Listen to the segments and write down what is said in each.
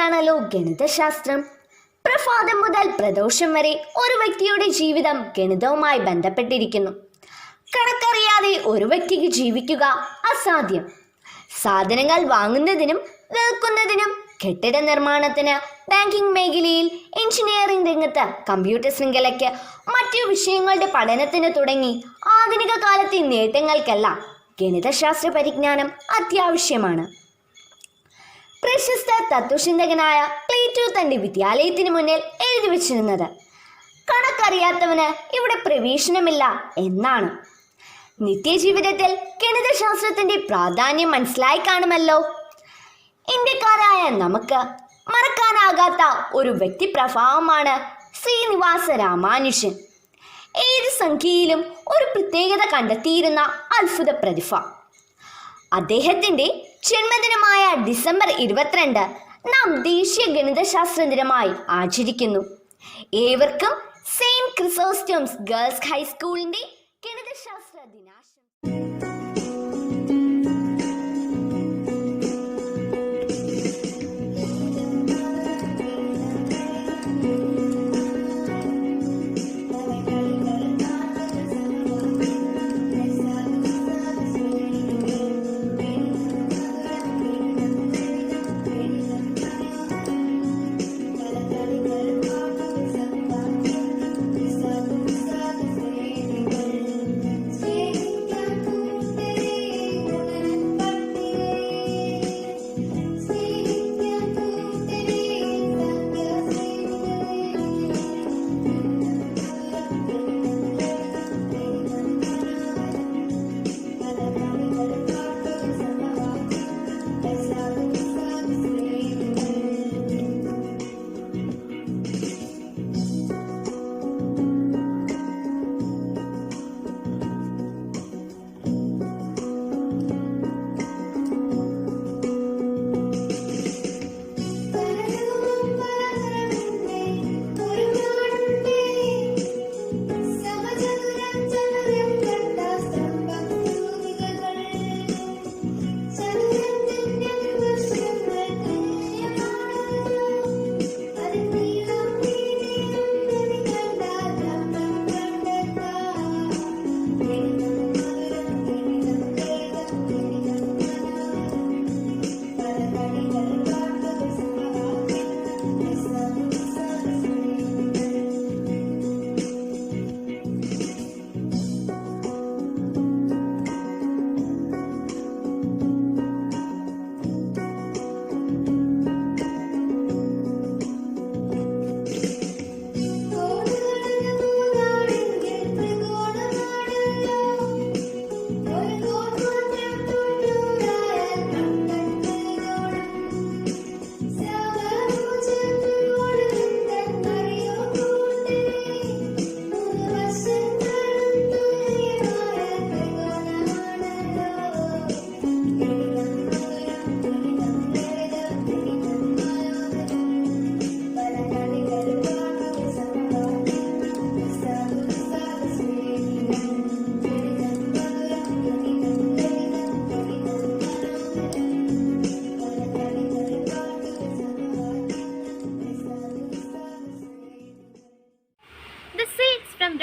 തന്നെയാണല്ലോ ഗണിതശാസ്ത്രം. പ്രഭാതം മുതൽ പ്രദോഷം വരെ ഒരു വ്യക്തിയുടെ ജീവിതം ഗണിതവുമായി ബന്ധപ്പെട്ടിരിക്കുന്നു. കണക്കറിയാതെ ഒരു വ്യക്തിക്ക് ജീവിക്കുക അസാധ്യം. സാധനങ്ങൾ വാങ്ങുന്നതിനും വിൽക്കുന്നതിനും, കെട്ടിട നിർമ്മാണത്തിന്, ബാങ്കിംഗ് മേഖലയിൽ, എഞ്ചിനീയറിംഗ് രംഗത്ത്, കമ്പ്യൂട്ടർ ശൃംഖലയ്ക്ക്, മറ്റു വിഷയങ്ങളുടെ പഠനത്തിന് തുടങ്ങി ആധുനിക കാലത്തെ നേട്ടങ്ങൾക്കെല്ലാം ഗണിതശാസ്ത്ര പരിജ്ഞാനം അത്യാവശ്യമാണ്. പ്രശസ്ത തത്വചിന്തകനായ പ്ലേറ്റോ തന്റെ വിദ്യാലയത്തിന് മുന്നിൽ എഴുതി വച്ചിരുന്നത് കണക്കറിയാത്തവന് ഇവിടെ പ്രവേശനമില്ല എന്നാണ്. നിത്യജീവിതത്തിൽ ഗണിതശാസ്ത്രത്തിന്റെ പ്രാധാന്യം മനസ്സിലായി കാണുമല്ലോ. ഇന്ത്യക്കാരായ നമുക്ക് മറക്കാനാകാത്ത ഒരു വ്യക്തിപ്രഭാവമാണ് ശ്രീനിവാസ രാമാനുജൻ. ഏത് സംഖ്യയിലും ഒരു പ്രത്യേകത കണ്ടെത്തിയിരുന്ന അത്ഭുത പ്രതിഭ. അദ്ദേഹത്തിന്റെ ജന്മദിനമായ ഡിസംബർ 22 നാം ദേശീയ ഗണിതശാസ്ത്ര ദിനമായി ആചരിക്കുന്നു. ഏവർക്കും സെയിന്റ് ക്രിസോസ്റ്റംസ് ഗേൾസ് ഹൈസ്കൂളിന്റെ ഗണിതശാസ്ത്ര ദിനാശംസകൾ.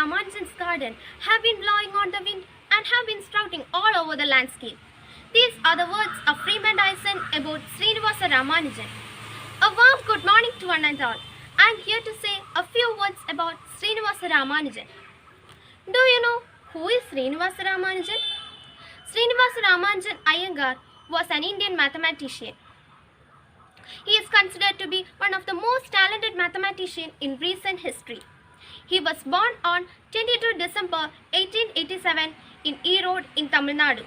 Ramanujan's garden have been blowing on the wind and have been sprouting all over the landscape. These are the words of Freeman Dyson about Srinivasa Ramanujan. A warm good morning to one and all. I am here to say a few words about Srinivasa Ramanujan. Do you know who is Srinivasa Ramanujan? Srinivasa Ramanujan Iyengar was an Indian mathematician. He is considered to be one of the most talented mathematicians in recent history. He was born on 22 December 1887 in Erode in Tamil Nadu.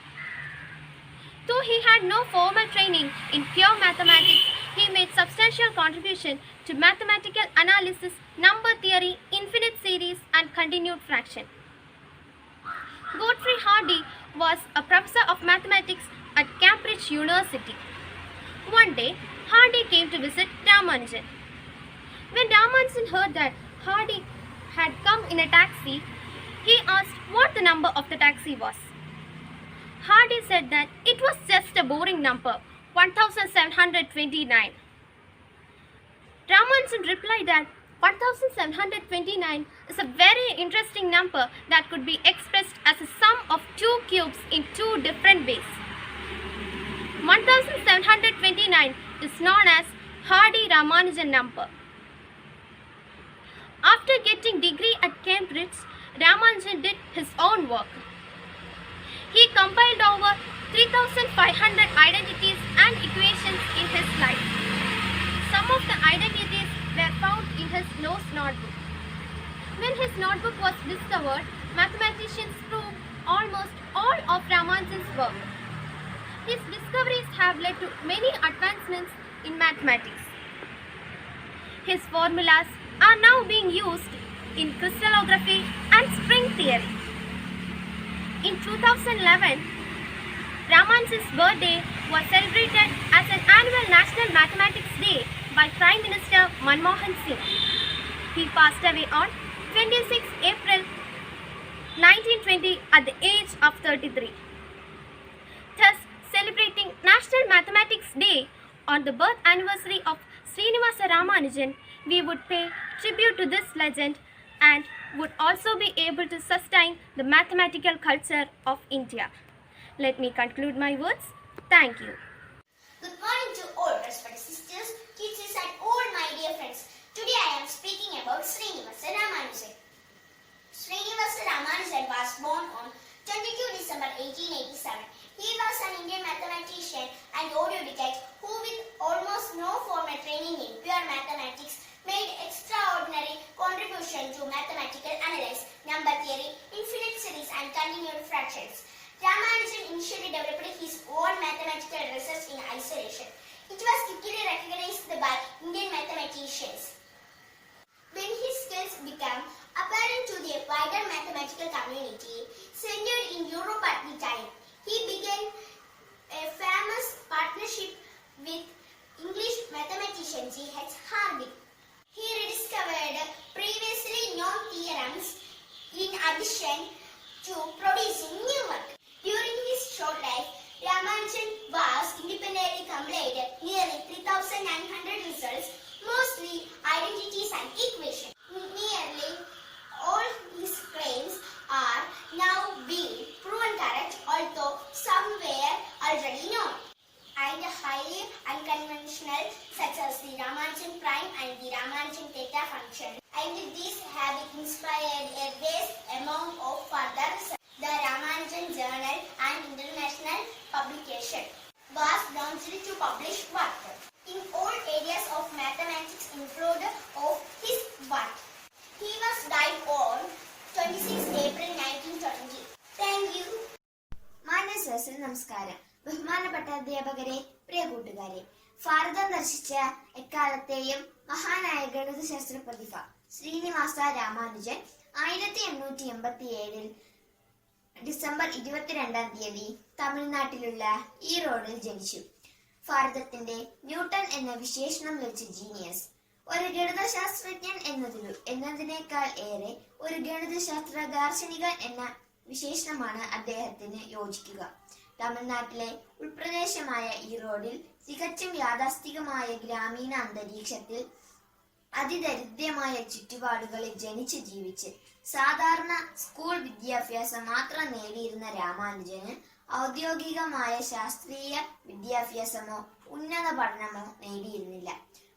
Though he had no formal training in pure mathematics, he made substantial contribution to mathematical analysis, number theory, infinite series and continued fraction. Godfrey Hardy was a professor of mathematics at Cambridge University. One day, Hardy came to visit Ramanujan. When Ramanujan heard that Hardy had come in a taxi, he asked what the number of the taxi was. Hardy said that it was just a boring number, 1729. Ramanujan replied that 1729 is a very interesting number that could be expressed as a sum of two cubes in two different ways. 1729 is known as Hardy-Ramanujan number. After getting degree at Cambridge, Ramanujan did his own work. He compiled over 3,500 identities and equations in his life. Some of the identities were found in his lost notebook. When his notebook was discovered, mathematicians proved almost all of Ramanujan's work. His discoveries have led to many advancements in mathematics. His formulas are now being used in crystallography and string theory. In 2011, Ramanujan's birthday was celebrated as an annual National Mathematics Day by Prime Minister Manmohan Singh. He passed away on 26 April 1920 at the age of 33. Thus, celebrating National Mathematics Day on the birth anniversary of Srinivasa Ramanujan, we would pay tribute to this legend and would also be able to sustain the mathematical culture of India. Let me conclude my words. Thank you. Good morning to all respected sisters, teachers and all my dear friends. Today I am speaking about Srinivasa Ramanujan. Srinivasa Ramanujan was born on 22 December 1887. He was an Indian mathematician and autodidact who, with almost no formal training in pure mathematics, made extraordinary contribution to mathematical analysis, number theory, infinite series and continued fractions. Ramanujan initially developed his own mathematical research in isolation. It was quickly recognized by Indian mathematicians. When his skills became apparent to the wider mathematical community centered in Europe at the time, he began a famous partnership with English mathematician G.H. Hardy. He rediscovered previously known theorems in addition to producing new work. During his short life, Ramanujan was independently completed nearly 3,900 results, mostly identities and equations. Nearly all his claims are now being proven correct, although some were already known and highly unconventional, such as the Ramanujan prime and the Ramanujan theta function. And these have inspired a vast amount of further research. The Ramanujan Journal and international publication was launched to publish work in all areas of mathematics, including of his work. He was died on 26 April 1920. Thank you. മാന്യസദസ്സിന് നമസ്കാരം. ബഹുമാനപ്പെട്ട അധ്യാപകരെ, പ്രിയ കൂട്ടുകാരെ, ഭാരതം ദർശിച്ച എക്കാലത്തെയും മഹാനായ ഗണിതശാസ്ത്ര പ്രതിഭ Srinivasa Ramanujan 1887 December 22 തമിഴ്നാട്ടിലുള്ള ഈറോഡിൽ ജനിച്ചു. ഭാരതത്തിന്റെ newton എന്ന വിശേഷണം ലഭിച്ച ജീനിയസ്, ഒരു ഗണിതശാസ്ത്രജ്ഞൻ എന്നതിനേക്കാൾ ഏറെ ഒരു ഗണിതശാസ്ത്ര ദാർശനികൻ എന്ന വിശേഷണമാണ് അദ്ദേഹത്തിന് യോജിക്കുക. തമിഴ്നാട്ടിലെ ഉൾപ്രദേശമായ ഈറോഡിൽ തികച്ചും യാഥാസ്ഥികമായ ഗ്രാമീണ അന്തരീക്ഷത്തിൽ അതിദരിദ്രമായ ചുറ്റുപാടുകളിൽ ജനിച്ച് ജീവിച്ച് സാധാരണ സ്കൂൾ വിദ്യാഭ്യാസം മാത്രം നേടിയിരുന്ന രാമാനുജന് ഔദ്യോഗികമായ ശാസ്ത്രീയ വിദ്യാഭ്യാസമോ ഉന്നത പഠനമോ നേടിയിരുന്നില്ല.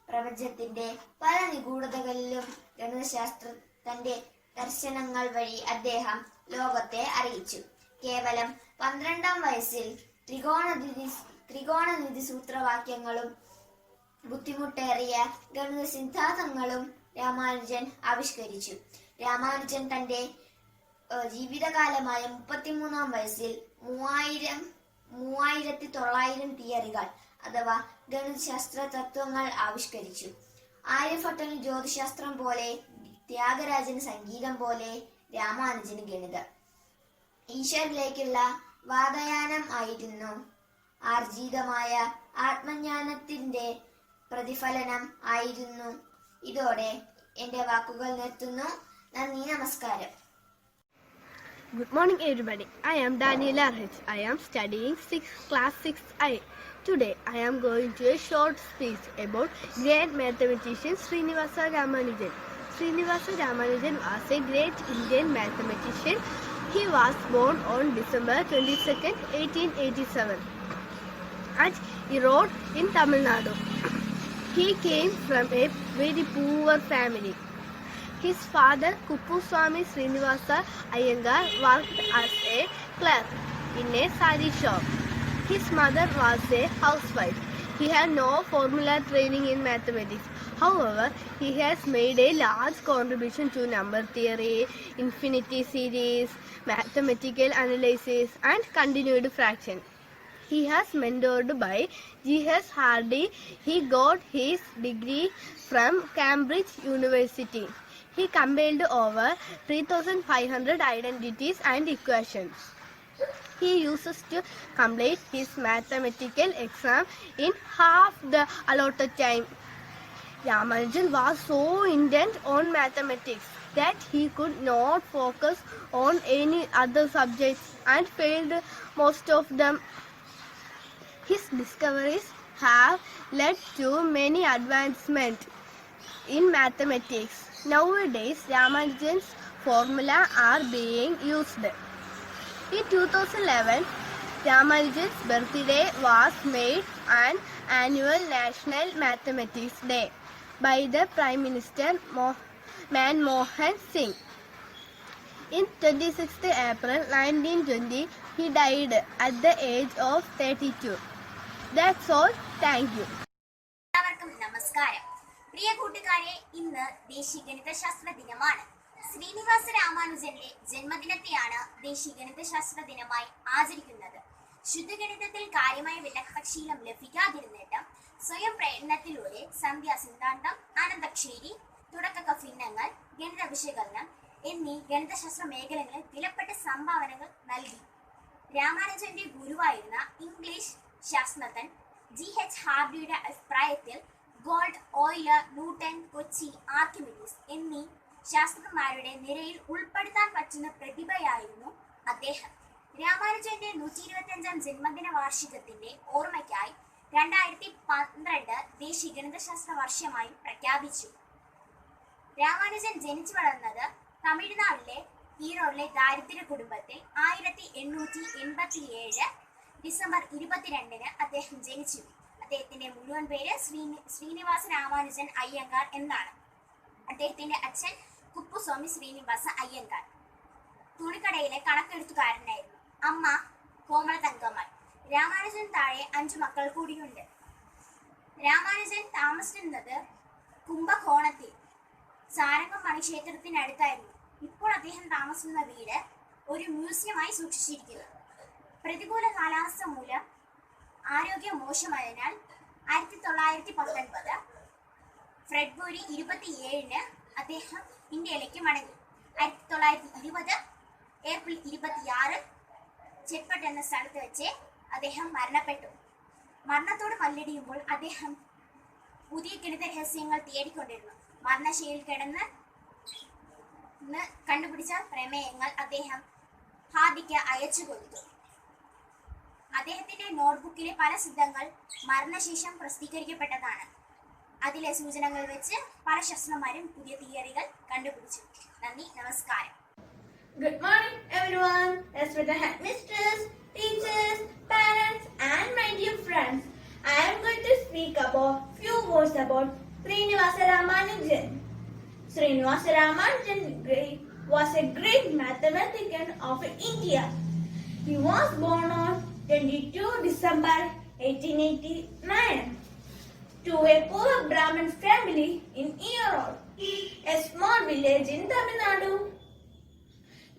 പ്രപഞ്ചത്തിന്റെ പല നിഗൂഢതകളിലും ഗണിതശാസ്ത്ര തന്റെ ദർശനങ്ങൾ വഴി അദ്ദേഹം ലോകത്തെ അറിയിച്ചു. കേവലം 12-ാം വയസ്സിൽ ത്രികോണനിധി സൂത്രവാക്യങ്ങളും ബുദ്ധിമുട്ടേറിയ ഗണിത സിദ്ധാന്തങ്ങളും രാമാനുജൻ ആവിഷ്കരിച്ചു. രാമാനുജൻ തന്റെ ജീവിതകാലമായ 33-ാം വയസ്സിൽ 3900 തിയറികൾ അഥവാ ഗണിതശാസ്ത്ര തത്വങ്ങൾ ആവിഷ്കരിച്ചു. ആര്യഭട്ടന് ജ്യോതിശാസ്ത്രം പോലെ, ത്യാഗരാജന് സംഗീതം പോലെ രാമാനുജന് ഗണിതം. ഈശ്വരനിലേക്കുള്ള വാതായനം ആയിരുന്നു ആർജിതമായ ആത്മജ്ഞാനത്തിന്റെ പ്രതിഫലനം ആയിരുന്നു. ഇതോടെ എന്റെ വാക്കുകൾ നിർത്തുന്നു. നന്ദി, നമസ്കാരം. Good morning everybody. I am Daniel RH. I am studying class 6I. Today I am going to a short speech about great mathematician Srinivasa Ramanujan. Srinivasa Ramanujan was a great Indian mathematician. He was born on December 22nd, 1887 at Erode in Tamil Nadu. He came from a very poor family. His father, Kuppuswamy Srinivasa Iyengar, worked as a clerk in a sari shop. His mother was a housewife. He had no formal training in mathematics. However, he has made a large contribution to number theory, infinity series, mathematical analysis, and continued fraction. He has mentored by G.S. Hardy. He got his degree from Cambridge University. He compiled over 3,500 identities and equations. He uses to complete his mathematical exam in half the allotted time. Ramanujan was so intent on mathematics that he could not focus on any other subjects and failed most of them. His discoveries have led to many advancements in mathematics. Nowadays, Ramanujan's formula are being used. In 2011, Ramanujan's birthday was made an annual National Mathematics Day by the Prime Minister Manmohan Singh. In 26th April 1920, he died at the age of 32. That's all. Thank you. എല്ലാവർക്കും നമസ്കാരം. പ്രിയ കൂട്ടുകാരെ, ഇന്ന് ദേശീയ ഗണിതശാസ്ത്ര ദിനമാണ്. ശ്രീനിവാസ രാമാനുജന്റെ ജന്മദിനത്തെയാണ് ദേശീയ ഗണിതശാസ്ത്ര ദിനമായി ആചരിക്കുന്നത്. ശുദ്ധഗണിതത്തിൽ കാര്യമായ വിലക്കശീലം ലഭിക്കാതിരുന്നിട്ടും സ്വയം പ്രയത്നത്തിലൂടെ സംഖ്യാ സിദ്ധാന്തം, അനന്തക്ഷേരി, തുടക്ക കഫിന്നങ്ങൾ, ഗണിത വിശകലനം എന്നീ ഗണിതശാസ്ത്ര മേഖലകളിൽ വിലപ്പെട്ട സംഭാവനകൾ നൽകി. രാമാനുജന്റെ ഗുരുവായിരുന്ന ഇംഗ്ലീഷ് ശാസ്ത്രജ്ഞൻ G.H. ഹാർഡിയുടെ അഭിപ്രായത്തിൽ gold, Euler, newton, Kochi, Archimedes എന്നീ ശാസ്ത്രജ്ഞന്മാരുടെ നിരയിൽ ഉൾപ്പെടുത്താൻ പറ്റുന്ന പ്രതിഭയായിരുന്നു അദ്ദേഹം. രാമാനുജന്റെ 125ാം ജന്മദിന വാർഷികത്തിന്റെ ഓർമ്മയ്ക്കായി 2012 ദേശീയ ഗണിതശാസ്ത്ര വർഷമായി പ്രഖ്യാപിച്ചു. രാമാനുജൻ ജനിച്ചു വളർന്നത് തമിഴ്നാട്ടിലെ ഈറോഡിലെ ദാരിദ്ര്യ കുടുംബത്തിൽ 1887 ഡിസംബർ 22 അദ്ദേഹം ജനിച്ചു. അദ്ദേഹത്തിന്റെ മുഴുവൻ പേര് ശ്രീനിവാസ രാമാനുജൻ അയ്യങ്കാർ എന്നാണ്. അദ്ദേഹത്തിന്റെ അച്ഛൻ കുപ്പുസ്വാമി ശ്രീനിവാസ അയ്യങ്കാർ തുണിക്കടയിലെ കണക്കെഴുത്തുകാരനായിരുന്നു. അമ്മ കോമള തങ്കമ്മ. രാമാനുജൻ താഴെ 5 മക്കൾ കൂടിയുണ്ട്. രാമാനുജൻ താമസിക്കുന്നത് കുംഭകോണത്തിൽ സാരംഗം മണിക്ഷേത്രത്തിനടുത്തായിരുന്നു. ഇപ്പോൾ അദ്ദേഹം താമസിക്കുന്ന വീട് ഒരു മ്യൂസിയമായി സൂക്ഷിച്ചിരിക്കുന്നു. പ്രതികൂല കാലാവസ്ഥ മൂലം ആരോഗ്യം മോശമായതിനാൽ 1919 ഫെബ്രുവരി 27 അദ്ദേഹം ഇന്ത്യയിലേക്ക് മടങ്ങി. 1920 ഏപ്രിൽ 26 ചെപ്പട്ട് എന്ന സ്ഥലത്ത് വെച്ച് അദ്ദേഹം മരണപ്പെട്ടു. മരണത്തോട് മല്ലിടിയുമ്പോൾ അദ്ദേഹം പുതിയ ഗണിത രഹസ്യങ്ങൾ തേടിക്കൊണ്ടിരുന്നു. മരണശൈലിയിൽ കിടന്ന് കണ്ടുപിടിച്ച പ്രമേയങ്ങൾ അദ്ദേഹം ഹാദിക്ക് അയച്ചു കൊടുത്തു. അദ്ദേഹത്തിന്റെ നോട്ട്ബുക്കിലെ പല സിദ്ധങ്ങൾ മരണശേഷം പ്രസിദ്ധീകരിക്കപ്പെട്ടതാണ്. അതിലെ സൂചനകൾ വെച്ച് പല ശാസ്ത്രജ്ഞന്മാരും പുതിയ തിയറികൾ കണ്ടുപിടിച്ചു. നന്ദി, നമസ്കാരം. Good morning everyone. Respected headmistress, teachers, parents and my dear friends. I am going to speak about few words about Srinivasa Ramanujan. Srinivasa Ramanujan was a great mathematician of India. He was born on 22 December 1889 to a poor Brahmin family in Erode, a small village in Tamil Nadu.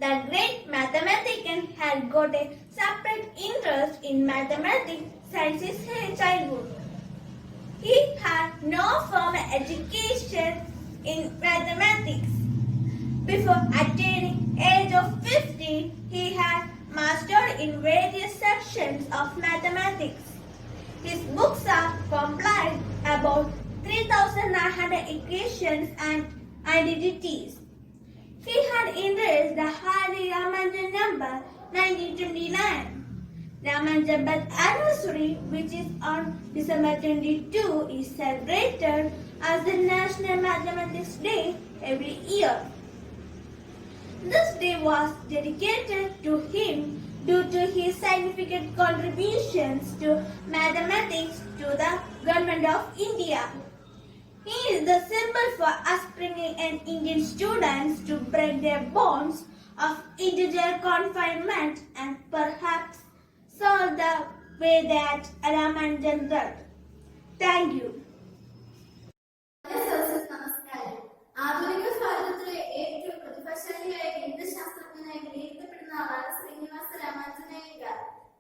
The great mathematician had got a separate interest in mathematics since his childhood. He had no formal education in mathematics. Before attaining age of 50, he had mastered in various sections of mathematics. His books are compiled about 3,900 equations and identities. He had introduced the Hardy-Ramanujan number 1929. Ramanujan birth anniversary, which is on December 22, is celebrated as the National Mathematics Day every year. This day was dedicated to him due to his significant contributions to mathematics to the Government of India. He is the symbol for aspiring and Indian students to break their bonds of individual confinement and perhaps solve the way that Ramanujan did. Thank you. നമസ്കാരം. ആധുനിക ഭാരതത്തിലെ ഏറ്റവും പ്രതിഭാശാലിയായ ഗണിതശാസ്ത്രജ്ഞനായി വിലയിരുത്തപ്പെടുന്ന ആളാണ് ശ്രീനിവാസ രാമാനുജനായർ.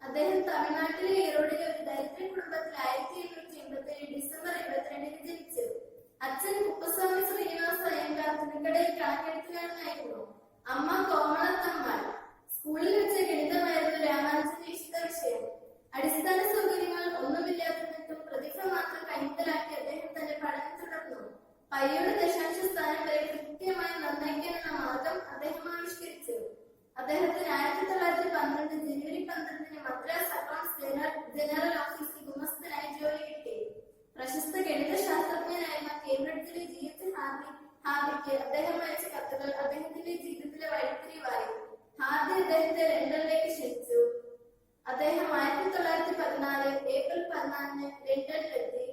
അദ്ദേഹം തമിഴ്നാട്ടിലെ ഈറോഡിലെ ഒരു ദരിദ്ര കുടുംബത്തിൽ 1787 ഡിസംബർ 22 ജനിച്ചു. അച്ഛൻ കുപ്പസ്വാമി ശ്രീനിവാസ അയ്യങ്കാർ തുണിക്കടയിൽ കണക്കെഴുത്തുകാരനായിരുന്നു. അമ്മ കോമളത്തമ്മാൾ. സ്കൂളിൽ വെച്ച് ഗണിതമായിരുന്നു രാമാനുജന്റെ ഇഷ്ട വിഷയം. അടിസ്ഥാന സൗകര്യങ്ങൾ ഒന്നുമില്ലാതിരുന്നിട്ടും പ്രതിഭ മാത്രം കൈമുതലാക്കി അദ്ദേഹം തന്റെ പഠനം തുടർന്നു. പൈയുടെ ദശാംശ സ്ഥാനം വരെ കൃത്യമായി നിർണ്ണയിക്കാനുള്ള മാർഗം അദ്ദേഹം ആവിഷ്കരിച്ചു. അദ്ദേഹത്തിന് 1912 ജനുവരി 12 മദ്രാസ് അക്കൗണ്ട്സ് ജനറൽ ഓഫീസിൽ ഗുമസ്തനായി ജോലി കിട്ടി. പ്രശസ്ത ഗണിത ശാസ്ത്രജ്ഞനായിരുന്ന കേംബ്രിഡ്ജിലെ G.H. ഹാർഡിക്ക് അദ്ദേഹം അയച്ച കത്തുകൾ അദ്ദേഹത്തിന്റെ ജീവിതത്തിലെ വഴിത്തിരിവായി. ഹാർഡി അദ്ദേഹത്തെ ലണ്ടനിലേക്ക് ക്ഷണിച്ചു. അദ്ദേഹം 1914 ഏപ്രിൽ 14 ലണ്ടനിലെത്തി.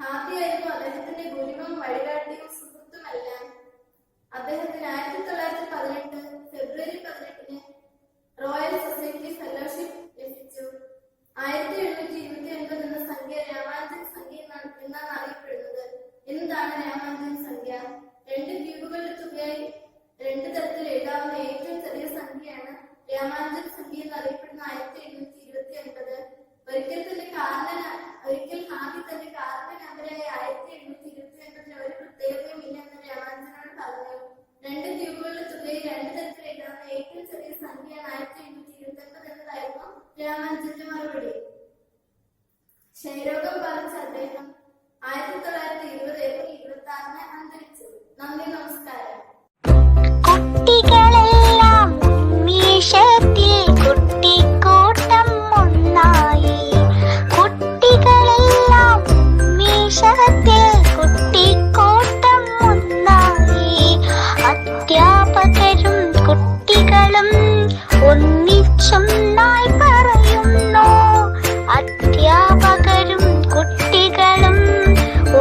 ഹാർഡിയായിരുന്നു അദ്ദേഹത്തിന്റെ ഗുരുവും വഴികാട്ടിയും സുഹൃത്തുമെല്ലാം. അദ്ദേഹത്തിന് 1918 ഫെബ്രുവരി 18 റോയൽ സൊസൈറ്റി ഫെലോഷിപ്പ് ലഭിച്ചു. 1729 എന്ന സംഖ്യ രാമാനുജൻ സംഖ്യ എന്നാണ് അറിയപ്പെടുന്നത്. എന്താണ് രാമാനുജൻ സംഖ്യ? 2 ക്യൂബുകളുടെ തുകയായി 2 തരത്തിൽ എഴുതാവുന്ന ഏറ്റവും ചെറിയ സംഖ്യയാണ് രാമാനുജൻ സംഖ്യ എന്നറിയപ്പെടുന്ന 1729. ഒരിക്കൽ ഹാർഡി തന്റെ കാരണ നമ്പരായ 1729 ഒരു പ്രത്യേകതയും ഇല്ലെന്ന് രാമാനുജനോട് പറഞ്ഞു. 2 ക്യൂബുകളുടെ തുകയിൽ 2 തരത്തിൽ എഴുതാവുന്ന ഏറ്റവും ചെറിയ സംഖ്യയാണ് 1729 എന്നതായിരുന്നു രാമാനുജന്റെ മറുപടി. ക്ഷയരോഗം ബാധിച്ച അദ്ദേഹം 1920 ഏപ്രിൽ 26 അന്തരിച്ചു. നന്ദി, നമസ്കാരം. കുട്ടികളെല്ലാം ഉന്മേഷത്തിൽ കുട്ടിക്കൂട്ടം ഒന്നായി. കുട്ടികളെല്ലാം ഉന്മേഷത്തിൽ കുട്ടിക്കൂട്ടം ഒന്നായി. അധ്യാപകരും കുട്ടികളും ഒന്നിച്ചൊന്നായി പറയുന്നു. അധ്യാപകരും കുട്ടികളും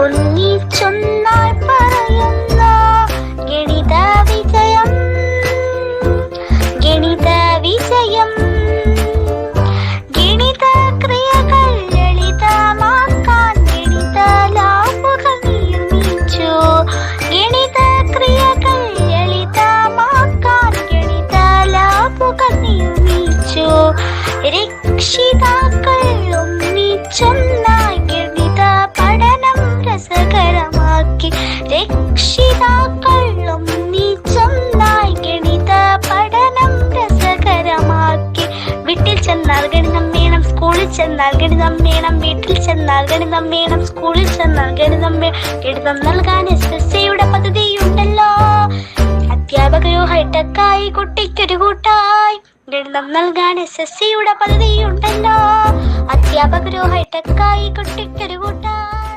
ഒന്നിച്ചൊന്നായി പറയുന്നു. ഗണിത വിജയം, ഗണിത വിജയം. ഗണിത ക്രിയകൾ ലളിതമാക്കാൻ ഗണിത ലാബുകൾ നിർമ്മിച്ചു. ഗണിത ക്രിയകൾ ലളിതമാക്കാൻ ഗണിത ലാബുകൾ നിർമ്മിച്ചു. രക്ഷിതാക്കൾ ഒന്നിച്ചൊന്നായി ഗണിത പഠനം രസകരമാക്കി. രക്ഷിതാക്കൾ ഒന്നിച്ചൊന്നായി ഗണിത പഠനം രസകരമാക്കി. വീട്ടിൽ ചെന്നാൽ ഗണിതം വേണം, സ്കൂളിൽ ചെന്നാൽ ഗണിതം വേണം. വീട്ടിൽ ചെന്നാൽ ഗണിതം വേണം, സ്കൂളിൽ ചെന്നാൽ ഗണിതം വേണം. ഗണിതം നൽകാൻ SSCയുടെ പദ്ധതിയുണ്ടല്ലോ. അധ്യാപകരോ ഹൈടെക്കായി കുട്ടിക്കൊരു കൂട്ടായി. ഗണിതം നൽകാൻ SSCയുടെ പദ്ധതിയുണ്ടല്ലോ. അധ്യാപകരോ ഹൈടെക്കായി കുട്ടിക്കൊരു കൂട്ടായി.